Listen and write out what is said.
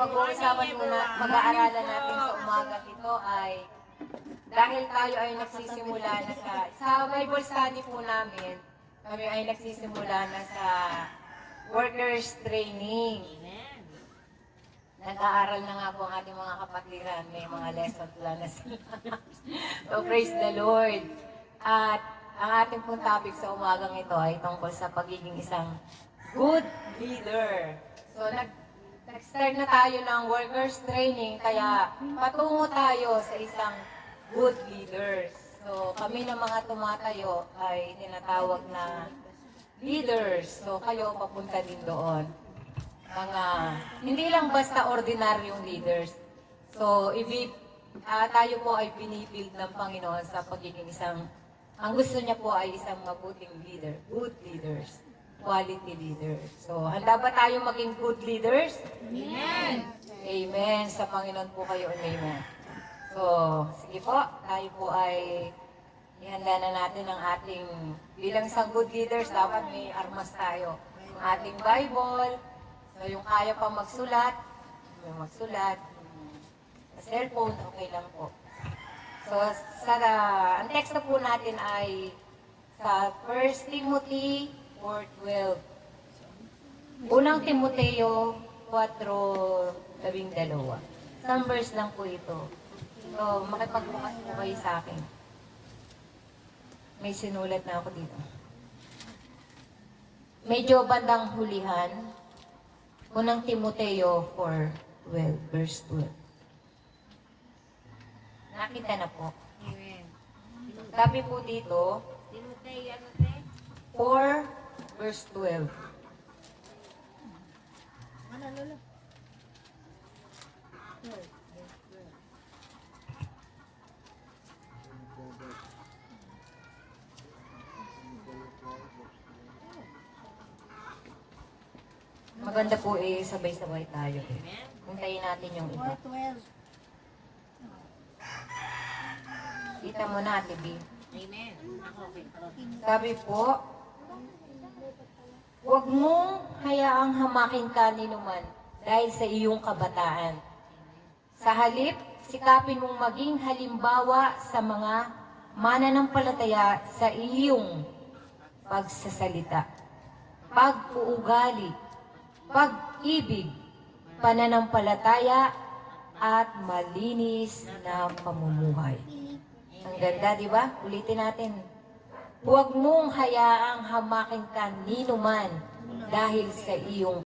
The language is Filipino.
pag-uusapan muna, mag-aaralan natin sa umaga ito ay dahil tayo ay nagsisimula na sa Bible study po namin, kami ay nagsisimula na sa workers training. Nag-aaral na nga po ang ating mga kapatiran, may mga lesson plan na sila. So praise the Lord. At ang ating pong topic sa umagang ito ay tungkol sa pagiging isang good leader. So nag-start na tayo ng workers training, kaya patungo tayo sa isang good leaders. So kami na mga tumatayo ay tinatawag na leaders. So kayo papunta din doon. Hindi lang basta ordinaryong leaders. So tayo po ay binibuild ng Panginoon sa pagiging ang gusto niya po ay isang mabuting leader, good leaders, quality leaders. So, handa ba tayo maging good leaders? Amen! Amen! Sa Panginoon po kayo, amen. So, sige po, tayo po ay ihanda na natin ang ating, bilang isang good leaders, dapat may armas tayo. Ang ating Bible, so yung kaya pa magsulat, sa cellphone, okay lang po. So, ang teksto po natin ay sa 1 Timothy 4:12. Unang Timoteo 4:12. Isang verse lang po ito. So, makipagbukas po kayo sa akin. May sinulat na ako dito. Medyo bandang hulihan. Unang Timoteo 4:12, verse 12. Nakita na po. Amen. Sabi po dito, Timothy, ano te? 4 verse 12. Ano, lolo? Maganda po sabay-sabay tayo. Hintayin natin yung iba. 4:12. Kita mo na, Ate B. Amen. Okay. Sabi po, huwag mong hayaang hamakin ka ni numan dahil sa iyong kabataan. Sa halip, sikapin mong maging halimbawa sa mga mananampalataya sa iyong pagsasalita, pag-uugali, pag-ibig, pananampalataya, at malinis na pamumuhay. Ang ganda, di ba? Ulitin natin. Huwag mong hayaang hamakin ka ni numan dahil sa iyong